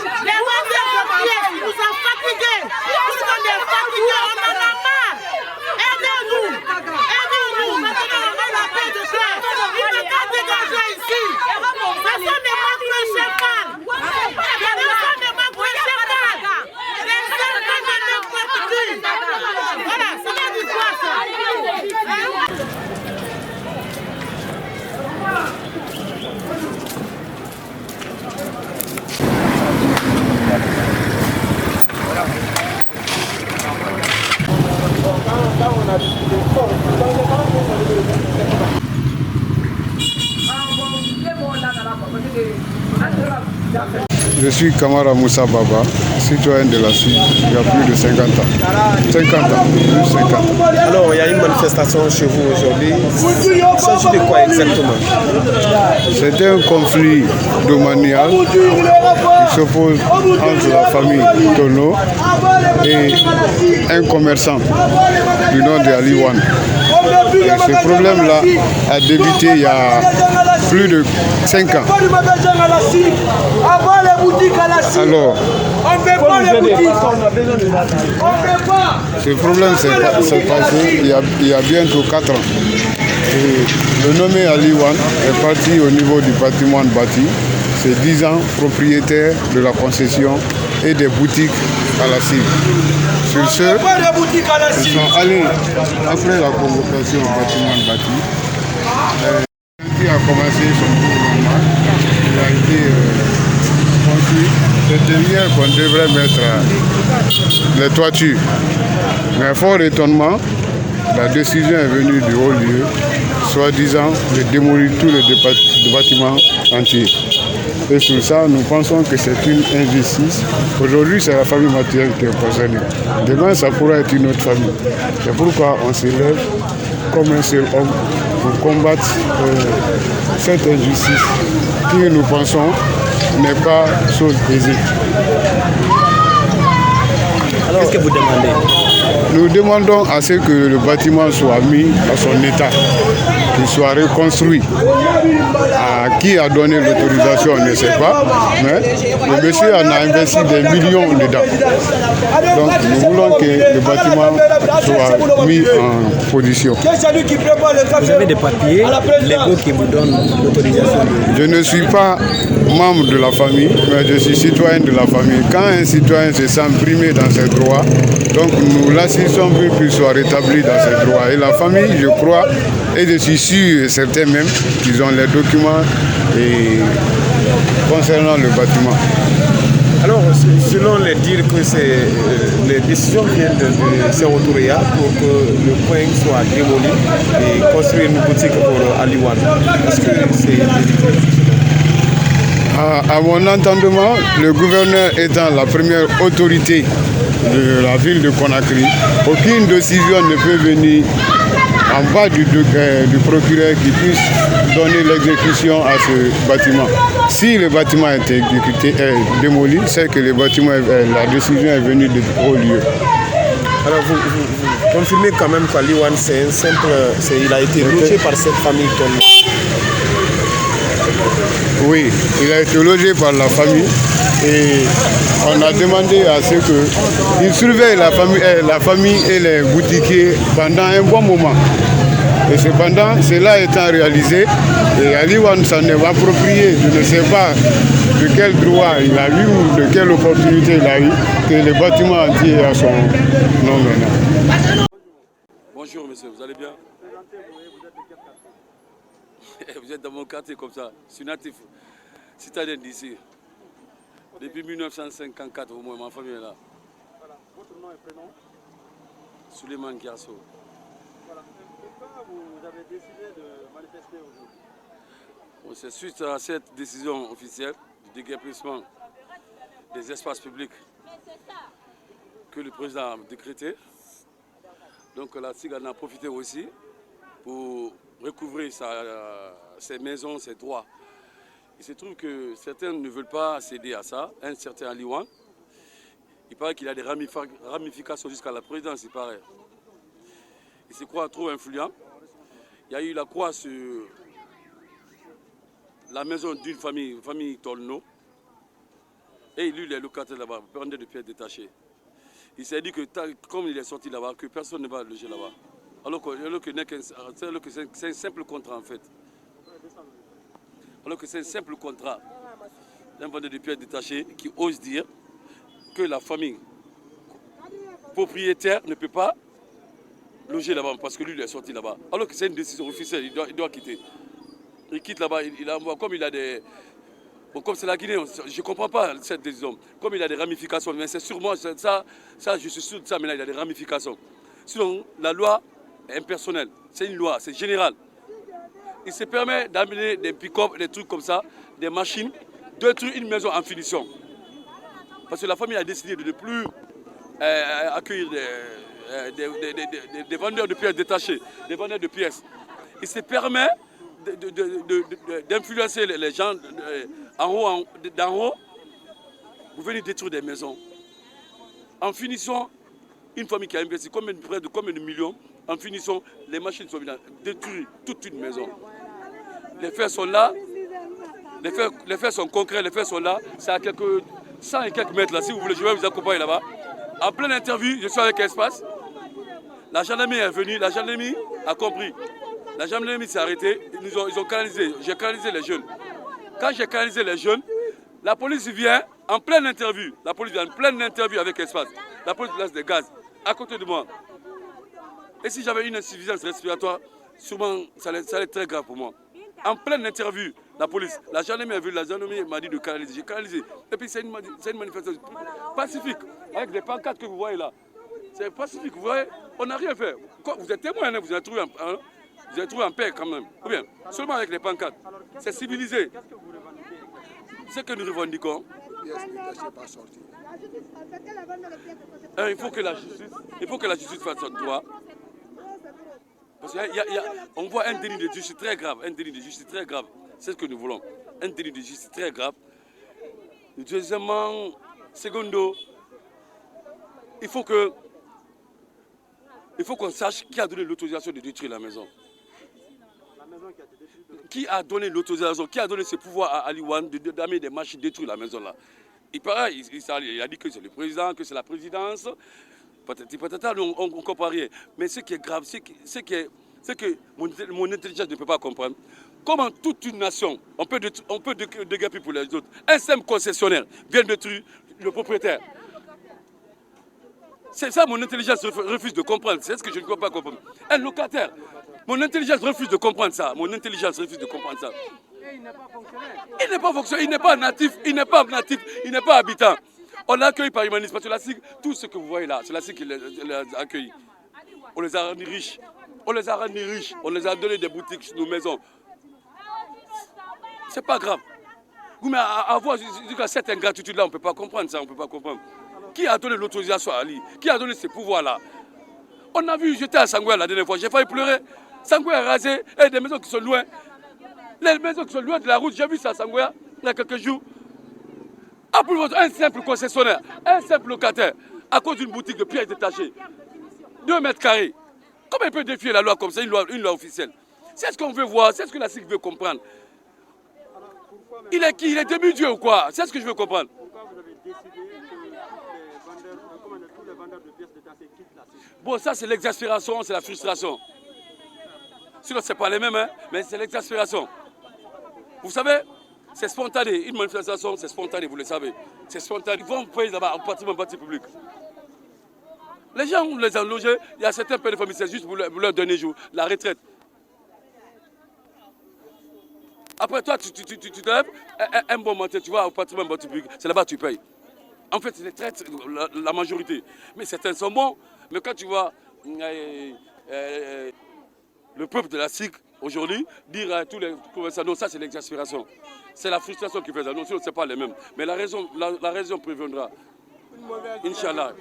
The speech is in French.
nous a fatigués. Tout le monde est fatigué, on en a marre. Aidez-nous. Aidez-nous. Maintenant, on a la paix de terre. Il ne peut pas dégager ici. Personne ne manque le cheval. Personne ne manque le cheval. Les serpents de n'importe qui. Voilà, c'est la victoire, ça. Je suis Kamara Moussa Baba, citoyen de la CID il y a plus de 50 ans. 50 ans, plus de 50 ans. Alors, il y a une manifestation chez vous aujourd'hui. Il s'agit de quoi exactement? C'est un conflit domanial qui s'oppose entre la famille Tono et un commerçant du nom de Ali Wan. Et ce problème-là a débuté il y a plus de 5 ans. Alors, ce problème s'est passé il y a bientôt 4 ans. Et le nommé Ali Wan est parti au niveau du patrimoine bâti. C'est 10 ans propriétaire de la concession et des boutiques à la cible. Sur ce, ils sont allés après la convocation au patrimoine bâti. Il a commencé son cours normal. Il a été construit. C'est derrière qu'on devrait mettre les toitures. Mais fort étonnement, la décision est venue du haut lieu, soi-disant de démolir tous les bâtiments entiers. Et sur ça, nous pensons que c'est une injustice. Aujourd'hui, c'est la famille matérielle qui est concernée. Demain, ça pourra être une autre famille. C'est pourquoi on s'élève comme un seul homme pour combattre cette injustice qui, nous pensons, n'est pas chose aisée. Alors, qu'est-ce que vous demandez? Nous demandons à ce que le bâtiment soit mis à son état, qu'il soit reconstruit. À qui a donné l'autorisation, on ne sait pas, mais le monsieur en a investi des millions dedans. Donc nous voulons que le bâtiment soit mis en position. Vous avez des papiers légaux qui vous donnent l'autorisation? Je ne suis pas membre de la famille, mais je suis citoyen de la famille. Quand un citoyen se sent primé dans ses droits, donc nous l'assistons pour qu'il soit rétabli dans ses droits. Et la famille, je crois, et je suis sûr et certain même qu'ils ont les documents concernant le bâtiment. Alors, selon les dires que c'est les décisions viennent de Serotoria pour que le coin soit démoli et construire une boutique pour Ali Wan. Est-ce que c'est à mon entendement, le gouverneur étant la première autorité de la ville de Conakry, aucune décision ne peut venir en bas du procureur qui puisse donner l'exécution à ce bâtiment. Si le bâtiment est démoli, c'est que la décision est venue de haut lieu. Alors vous confirmez quand même qu'Ali Wan, c'est un simple... il a été logé par cette famille Tono. Oui, il a été logé par la famille et on a demandé à ce qu'il surveille la famille et les boutiquiers pendant un bon moment. Et cependant, cela étant réalisé, et Ali Wan s'en est approprié, je ne sais pas de quel droit il a eu ou de quelle opportunité il a eu, que le bâtiment entier est à son nom maintenant. Bonjour monsieur, vous allez bien? Vous êtes dans mon quartier comme ça, je suis natif, citadin d'ici. Depuis 1954 au moins, ma famille est là. Voilà. Votre nom et prénom? Suleiman Kiasso. Voilà. Pourquoi vous avez décidé de manifester aujourd'hui? Bon, c'est suite à cette décision officielle du déguerpissement des espaces publics que le président a décrété. Donc la SIG en a profité aussi pour recouvrir ses maisons, ses droits. Il se trouve que certains ne veulent pas céder à ça. Un certain Ali Wan, il paraît qu'il a des ramifications jusqu'à la présidence, il paraît. Il se croit trop influent. Il y a eu la croix sur la maison d'une famille Tolno. Et lui, il est locataire là-bas, vendeur de pièces détachées. Il s'est dit que comme il est sorti là-bas, que personne ne va loger là-bas. Alors que c'est un simple contrat en fait. Alors que c'est un simple contrat d'un vendeur de pièces détachées qui ose dire que la famille propriétaire ne peut pas loger là-bas parce que lui, il est sorti là-bas. Alors que c'est une décision officielle, il doit quitter. Il quitte là-bas, il envoie, comme il a des... Bon, comme c'est la Guinée, je ne comprends pas cette décision. Comme il a des ramifications, mais c'est sûrement ça, je suis sûr de ça, mais là, il a des ramifications. Sinon, la loi est impersonnelle, c'est une loi, c'est général. Il se permet d'amener des pick-up, des trucs comme ça, des machines, détruire une maison en finition. Parce que la famille a décidé de ne plus accueillir des vendeurs de pièces détachées, des vendeurs de pièces. Il se permet d'influencer les gens d'en haut, vous venez détruire des maisons. En finissant, une famille qui a investi près de combien de millions, en finissant, les machines sont venues détruire toute une maison. Les faits sont là, les faits sont concrets, les faits sont là, c'est à quelques 100 et quelques mètres là, si vous voulez, je vais vous accompagner là-bas. En pleine interview, je suis avec Espace, la gendarmerie est venue, la gendarmerie a compris. La gendarmerie s'est arrêtée, ils ont canalisé, j'ai canalisé les jeunes. Quand j'ai canalisé les jeunes, la police vient en pleine interview. La police vient en pleine interview avec Espace. La police lance des gaz à côté de moi. Et si j'avais une insuffisance respiratoire, sûrement ça allait être très grave pour moi. En pleine interview, la police, la gendarmerie a vu, la gendarmerie m'a dit de canaliser. J'ai canalisé. Et puis c'est une manifestation pacifique, avec des pancartes que vous voyez là. C'est pacifique, vous voyez, on n'a rien fait. Vous êtes témoin, hein, vous avez trouvé en paix quand même. Ou bien, seulement avec les pancartes. C'est civilisé. Ce que nous revendiquons, il faut que la justice fasse son droit. Parce qu'on voit un délit de justice très grave. Un délit de justice très grave. C'est ce que nous voulons. Un délit de justice très grave. Deuxièmement, secondo, il faut qu'on sache qui a donné l'autorisation de détruire la maison. Qui a donné l'autorisation, qui a donné ce pouvoir à Aliwan d'amener des machines détruire la maison là. Il paraît, il a dit que c'est le président, que c'est la présidence. Peut-être on ne comprend rien. Mais ce qui est grave, c'est que mon intelligence ne peut pas comprendre. Comment toute une nation, on peut dégager pour les autres. Un simple concessionnaire vient détruire le propriétaire. C'est ça mon intelligence refuse de comprendre. C'est ce que je ne peux pas comprendre. Un locataire. Mon intelligence refuse de comprendre ça. Mon intelligence refuse de comprendre ça. Et il n'est pas fonctionnaire. Il n'est pas fonctionnaire, il n'est pas natif, il n'est pas habitant. On l'a accueilli par humanisme. Parce que la SIG, tout ce que vous voyez là, c'est la SIG qui les a accueillis. On les a rendus riches. On les a rendus riches. On les a donné des boutiques, nos maisons. C'est pas grave. Mais avoir cette ingratitude-là, on ne peut pas comprendre ça. On ne peut pas comprendre. Qui a donné l'autorisation à Ali? Qui a donné ces pouvoirs-là? On a vu, j'étais à Sangoya la dernière fois, j'ai failli pleurer. Sangoya est rasé, et des maisons qui sont loin. Les maisons qui sont loin de la route, j'ai vu ça à Sangoya il y a quelques jours. Un simple concessionnaire, un simple locataire, à cause d'une boutique de pièces détachées, 2 mètres carrés. Comment il peut défier la loi comme ça, une loi officielle? C'est ce qu'on veut voir, c'est ce que la SIC veut comprendre. Il est qui? Il est demi-dieu ou quoi? C'est ce que je veux comprendre. Pourquoi vous avez décidé que tous les vendeurs de pièces détachées quittent la SIC? Bon, ça c'est l'exaspération, c'est la frustration. Sinon, ce n'est pas les mêmes, hein, mais c'est l'exaspération. Vous savez, c'est spontané. Une manifestation, c'est spontané, vous le savez. C'est spontané. Ils vont payer là-bas en partie public. Les gens, on les a logés. Il y a certains pères de famille, c'est juste pour leur donner la retraite. Après, toi, tu te lèves, un bon matin, tu vas au patrimoine bâti public, c'est là-bas que tu payes. En fait, c'est les traites, la majorité. Mais certains sont bons. Mais quand tu vois le peuple de la SIC aujourd'hui dire à tous les commerçants, non, ça c'est l'exaspération. C'est la frustration qui fait ça. Non, ce n'est pas les mêmes. Mais la raison préviendra. Inch'Allah.